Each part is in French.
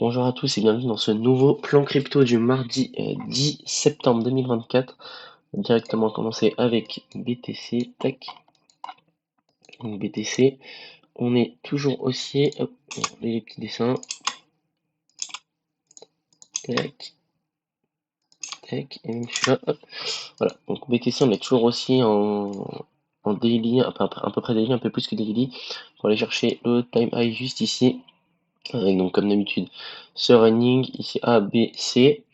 Bonjour à tous et bienvenue dans ce nouveau plan crypto du mardi 10 septembre 2024. On va directement commencer avec BTC. Tac. Donc BTC, on est toujours haussier. Hop, les petits dessins. Tac, tac, et même celui-là. Hop. Voilà. Donc BTC, on est toujours haussier en daily, à peu près daily, un peu plus que daily. On va aller chercher le time high juste ici. Avec donc comme d'habitude ce running ici A, B, C.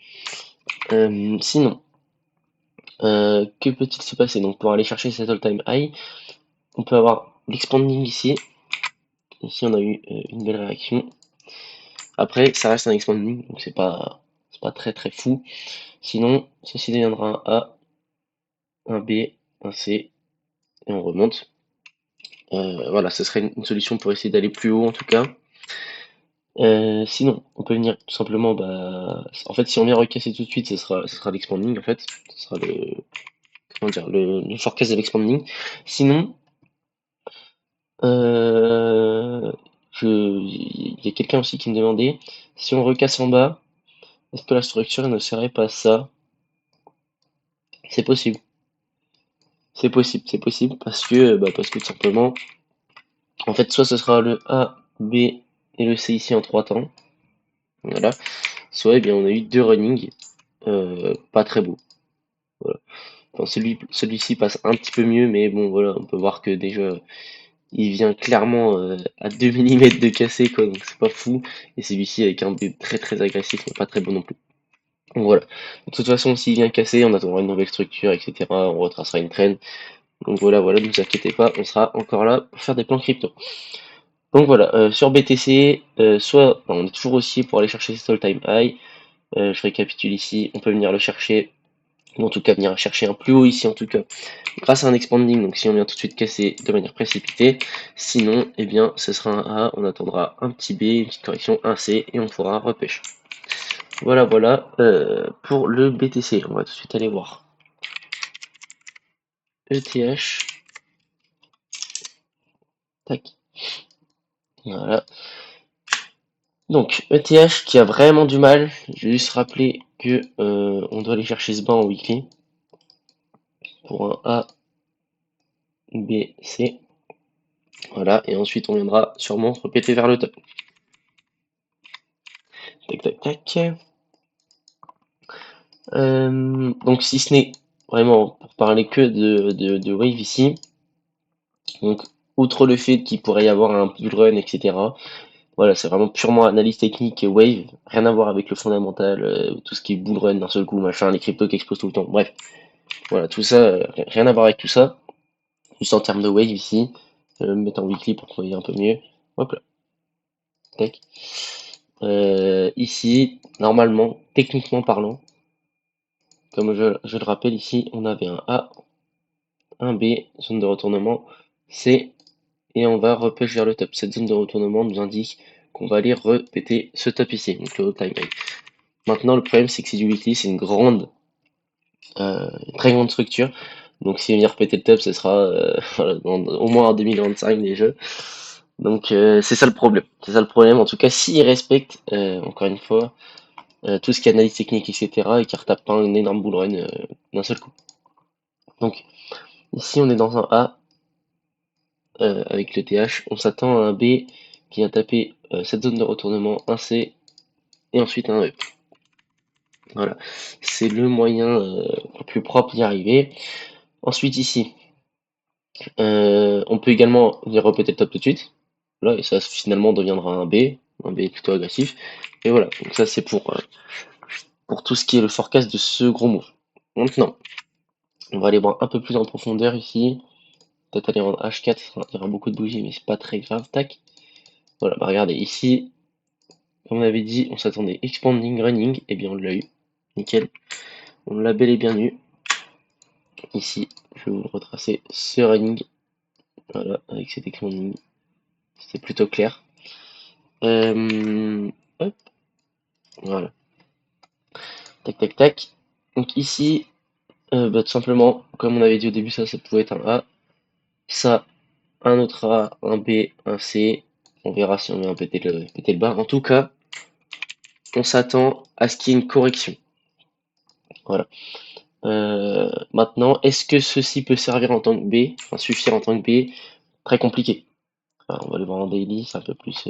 Sinon. Que peut-il se passer? Donc pour aller chercher cet all-time high, on peut avoir l'expanding ici. Ici on a eu une belle réaction. Après ça reste un expanding, donc c'est pas très très fou. Sinon ceci deviendra un A, un B, un C et on remonte. Voilà, ce serait une solution pour essayer d'aller plus haut en tout cas. Sinon, on peut venir tout simplement, en fait, si on vient recasser tout de suite, ce sera l'expanding en fait, ce sera comment dire, le forecast de l'expanding. Sinon, Euh, il y a quelqu'un aussi qui me demandait si on recasse en bas, est-ce que la structure ne serait pas ça? C'est possible, c'est possible parce que tout simplement, en fait, soit ce sera le A, B et le C ici en trois temps, voilà, soit eh bien on a eu deux runnings, pas très beaux. Voilà. Enfin, celui-ci passe un petit peu mieux, mais bon voilà, on peut voir que déjà il vient clairement à 2 mm de casser quoi, donc c'est pas fou. Et celui-ci avec un B très très agressif, mais pas très bon non plus. Donc voilà. De toute façon, s'il vient casser, on attendra une nouvelle structure, etc. On retracera une traîne. Donc voilà, ne vous inquiétez pas, on sera encore là pour faire des plans crypto. Donc voilà, sur BTC, soit on est toujours haussier pour aller chercher cet all-time high. Je récapitule ici, on peut venir le chercher, ou en tout cas venir chercher un plus haut ici en tout cas, grâce à un expanding, donc si on vient tout de suite casser de manière précipitée. Sinon, eh bien, ce sera un A, on attendra un petit B, une petite correction, un C, et on pourra repêcher. Voilà, pour le BTC. On va tout de suite aller voir ETH. Tac. Voilà. Donc, ETH qui a vraiment du mal. Je vais juste rappeler que on doit aller chercher ce banc en weekly pour un A, B, C. Voilà. Et ensuite, on viendra sûrement répéter vers le top. Tac, tac, tac. Donc, si ce n'est vraiment pour parler que de Wave ici, donc, outre le fait qu'il pourrait y avoir un bull run, etc., voilà, c'est vraiment purement analyse technique et wave, rien à voir avec le fondamental, tout ce qui est bull run d'un seul coup, machin, les cryptos qui explosent tout le temps. Bref, voilà, tout ça, rien à voir avec tout ça. Juste en termes de wave ici, me mettre en weekly pour qu'on voyez un peu mieux. Hop là, tac. Ici, normalement, techniquement parlant, comme je le rappelle ici, on avait un A, un B, zone de retournement, C, et on va repêcher vers le top. Cette zone de retournement nous indique qu'on va aller répéter ce top ici, donc le all-time high. Maintenant, le problème, c'est que c'est du weekly, c'est une très grande structure. Donc, si on vient répéter le top, ce sera voilà, au moins en 2025 des jeux. Donc, c'est ça le problème. C'est ça le problème. En tout cas, s'ils respectent, encore une fois, tout ce qui est analyse technique, etc., et qu'ils retapent pas un énorme bull run d'un seul coup. Donc, ici, on est dans un A avec le TH. On s'attend à un B qui vient taper cette zone de retournement, un C, et ensuite un E. Voilà, c'est le moyen le plus propre d'y arriver. Ensuite ici, on peut également venir répéter le top tout de suite. Là, et ça finalement deviendra un B plutôt agressif. Et voilà, donc ça c'est pour tout ce qui est le forecast de ce gros move. Maintenant, on va aller voir un peu plus en profondeur ici. Peut-être aller en H4, il y aura beaucoup de bougies, mais c'est pas très grave. Tac. Voilà, regardez, ici, comme on avait dit, on s'attendait expanding, running, et bien on l'a eu. Nickel. On l'a bel et bien eu. Ici, je vais vous retracer ce running. Voilà, avec cet expanding. C'est plutôt clair. Hop, voilà. Tac, tac, tac. Donc ici, tout simplement, comme on avait dit au début, ça pouvait être un A. Ça, un autre A, un B, un C. On verra si on vient péter le bas. En tout cas, on s'attend à ce qu'il y ait une correction. Voilà. Maintenant, est-ce que ceci peut servir en tant que B, enfin suffire en tant que B? Très compliqué. Alors, on va le voir en daily, c'est un peu plus,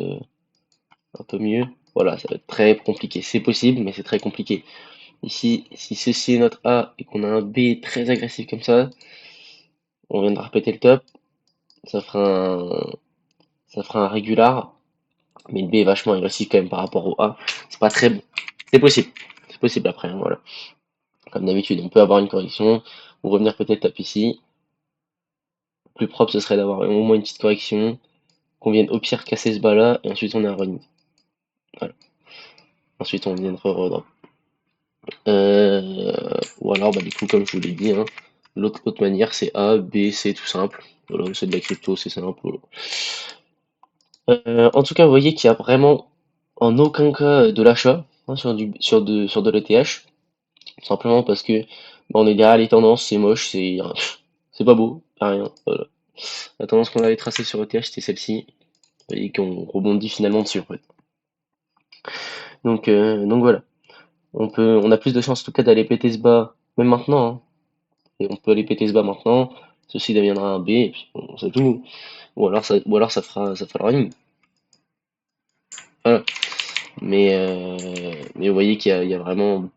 un peu mieux. Voilà, ça va être très compliqué. C'est possible, mais c'est très compliqué. Ici, si ceci est notre A et qu'on a un B très agressif comme ça, on viendra répéter le top, ça fera un régular, mais le B est vachement agressif quand même par rapport au A. C'est pas très bon. C'est possible. C'est possible après, hein, voilà. Comme d'habitude, on peut avoir une correction, ou revenir peut-être taper ici. Le plus propre, ce serait d'avoir au moins une petite correction, qu'on vienne au pire casser ce bas-là, et ensuite on est un running. Voilà. Ensuite on vient de redrop. Ou alors, bah, du coup, comme je vous l'ai dit, hein, l'autre manière, c'est A, B, C, tout simple. Voilà, c'est de la crypto, c'est simple. En tout cas, vous voyez qu'il y a vraiment en aucun cas de l'achat hein, sur de l'ETH. Tout simplement parce que bah, on est derrière les tendances, c'est moche, c'est pas beau, pas rien. Voilà. La tendance qu'on avait tracée sur ETH, c'était celle-ci. Vous voyez qu'on rebondit finalement dessus, en fait. Donc voilà. On a plus de chances en tout cas d'aller péter ce bas, même maintenant, hein. Et on peut aller péter ce bas maintenant, ceci deviendra un B, et puis bon, c'est tout. Ou alors ça fera le running. Voilà. Mais vous voyez qu'il y a vraiment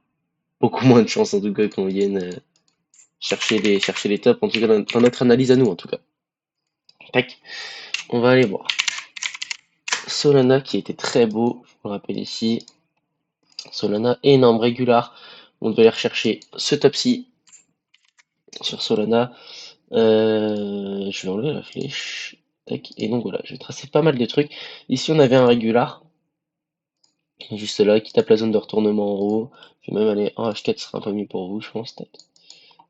beaucoup moins de chances en tout cas qu'on vienne chercher les tops, en tout cas dans notre analyse à nous en tout cas. Tac, on va aller voir. Solana qui était très beau, je vous le rappelle ici. Solana énorme régular. On devait aller rechercher ce top-ci sur Solana. Je vais enlever la flèche. Tac. Et donc voilà, je vais tracer pas mal de trucs. Ici, on avait un régular. Juste là, qui tape la zone de retournement en haut. Je vais même aller en H4, ce sera un peu mieux pour vous, je pense. Tac.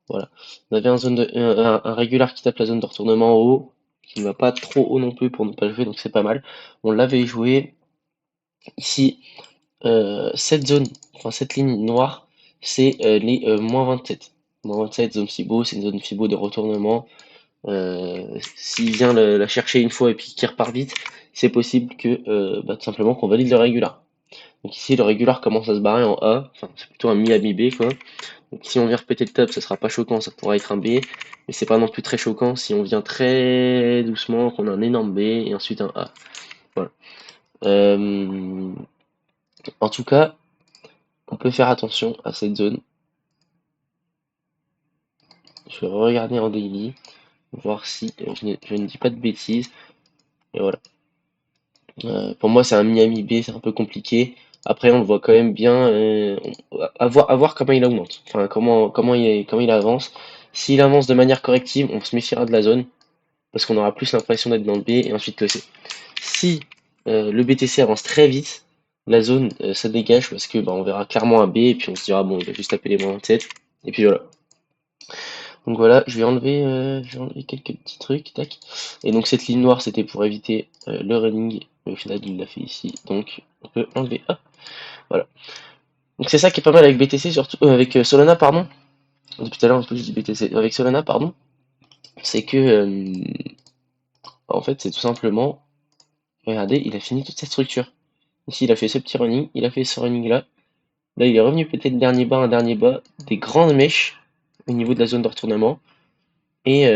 Voilà. On avait un régular qui tape la zone de retournement en haut. Qui ne va pas trop haut non plus pour ne pas le jouer, donc c'est pas mal. On l'avait joué. Ici, cette zone, enfin cette ligne noire, c'est les moins 27. Moins 27, zone FIBO, c'est une zone FIBO de retournement. S'il vient la chercher une fois et puis qu'il repart vite, c'est possible que bah, tout simplement qu'on valide le régular. Donc ici le régular commence à se barrer en A, enfin c'est plutôt un mi à mi B quoi. Donc si on vient repéter le top, ça sera pas choquant, ça pourra être un B, mais c'est pas non plus très choquant si on vient très doucement, qu'on a un énorme B et ensuite un A. Voilà. En tout cas, on peut faire attention à cette zone. Je vais regarder en daily, voir si je ne dis pas de bêtises. Et voilà. Pour moi, c'est un Miami B, c'est un peu compliqué. Après, on le voit quand même bien. À voir comment il augmente. Enfin, comment il avance. S'il avance de manière corrective, on se méfiera de la zone. Parce qu'on aura plus l'impression d'être dans le B et ensuite le C. Si le BTC avance très vite, la zone ça dégage parce que bah, on verra clairement un B et puis on se dira bon, il va juste taper les moins 27. Et puis voilà. Donc voilà, je vais enlever quelques petits trucs, tac. Et donc cette ligne noire, c'était pour éviter le running. Mais au final, il l'a fait ici, donc on peut enlever. Hop, voilà. Donc c'est ça qui est pas mal avec BTC, surtout avec Solana, pardon. Depuis tout à l'heure, on peut juste BTC. Avec Solana, pardon, c'est que en fait, c'est tout simplement. Regardez, il a fini toute cette structure. Ici, il a fait ce petit running, il a fait ce running là. Là, il est revenu peut-être un dernier bas, des grandes mèches au niveau de la zone de retournement. Et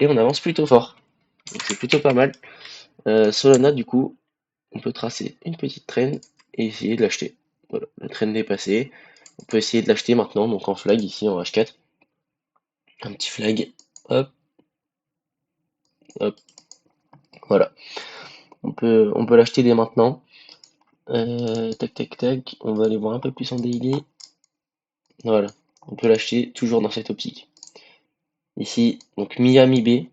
on avance plutôt fort. Donc c'est plutôt pas mal. Solana, du coup, on peut tracer une petite traîne et essayer de l'acheter. Voilà, la traîne est passée. On peut essayer de l'acheter maintenant, donc en flag ici en H4. Un petit flag. Hop, hop. Voilà. On peut l'acheter dès maintenant. Tac, tac, tac. On va aller voir un peu plus en daily. Voilà. On peut l'acheter toujours dans cette optique. Ici, donc Miami B.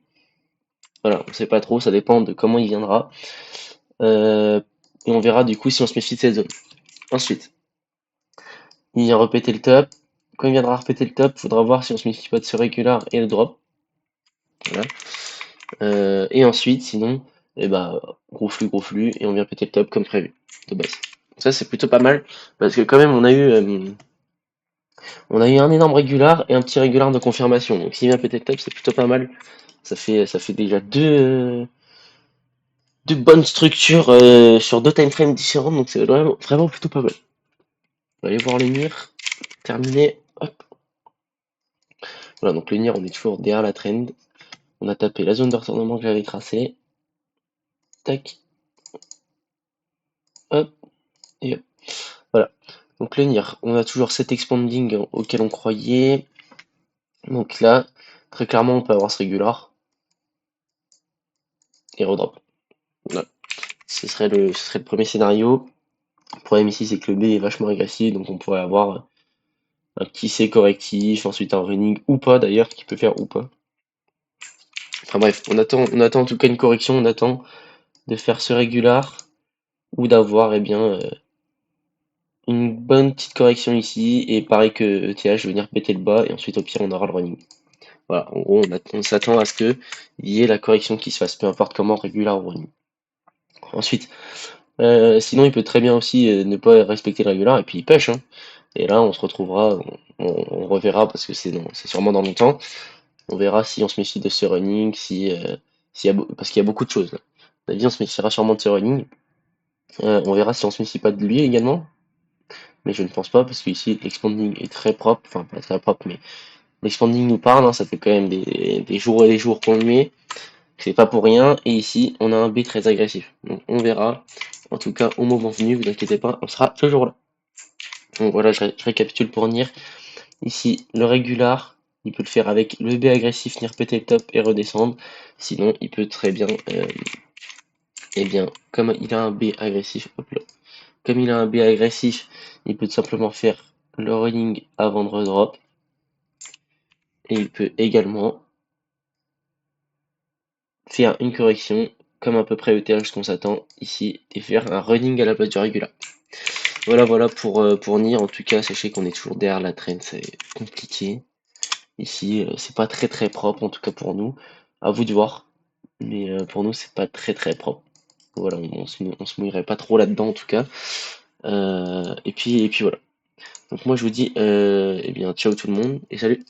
Voilà, on sait pas trop, ça dépend de comment il viendra. Et on verra du coup si on se méfie de cette zone. Ensuite, il vient répéter le top. Quand il viendra répéter le top, il faudra voir si on se méfie pas de ce régular et le drop. Voilà. Et ensuite, sinon, eh ben, gros flux, et on vient péter le top comme prévu, de base. Ça, c'est plutôt pas mal, parce que quand même, on a eu un énorme régular et un petit régular de confirmation. Donc s'il vient péter le top, c'est plutôt pas mal. Ça fait déjà deux bonnes structures sur deux time frames différentes, donc c'est vraiment, vraiment plutôt pas mal. On va aller voir le Nier. Terminé. Hop. Voilà, donc le Nier, on est toujours derrière la trend. On a tapé la zone de retournement que j'avais tracée. Tac. Hop. Et hop. Voilà. Donc le Nier, on a toujours cet expanding auquel on croyait. Donc là, très clairement, on peut avoir ce régular et redrop. Voilà. Ce serait le premier scénario. Le problème ici, c'est que le B est vachement agressif, donc on pourrait avoir un petit C correctif, ensuite un running ou pas d'ailleurs, qui peut faire ou pas. Enfin bref, on attend en tout cas une correction, on attend de faire ce régular ou d'avoir une bonne petite correction ici, et pareil que ETH, venir péter le bas, et ensuite au pire on aura le running. Voilà, en gros on s'attend à ce que il y ait la correction qui se fasse, peu importe comment, régular ou running. Ensuite, sinon il peut très bien aussi ne pas respecter le régular, et puis il push, hein. Et là on se retrouvera, on reverra, parce que c'est sûrement dans longtemps, on verra si on se méfie de ce running, parce qu'il y a beaucoup de choses là. On a dit on se méfiera sûrement de ce running. On verra si on se méfie pas de lui également, mais je ne pense pas, parce qu'ici l'expanding est très propre, enfin pas très propre, mais l'expanding nous parle, hein, ça fait quand même des jours et des jours qu'on le met, c'est pas pour rien, et ici on a un B très agressif, donc on verra. En tout cas, au moment venu, vous inquiétez pas, on sera toujours là. Donc voilà, je récapitule pour Nier. Ici, le régular, il peut le faire avec le B agressif, venir péter le top et redescendre. Sinon, il peut très bien, comme il a un B agressif, hop là, comme il a un B agressif, il peut tout simplement faire le running avant de redrop. Et il peut également faire une correction, comme à peu près ETH ce qu'on s'attend ici, et faire un running à la place du régular. Voilà pour Nier. En tout cas, sachez qu'on est toujours derrière la trend, c'est compliqué. Ici, c'est pas très très propre, en tout cas pour nous. À vous de voir. Mais pour nous, c'est pas très très propre. Voilà, on se mouillerait pas trop là-dedans en tout cas. Et puis voilà. Donc moi je vous dis ciao tout le monde et salut.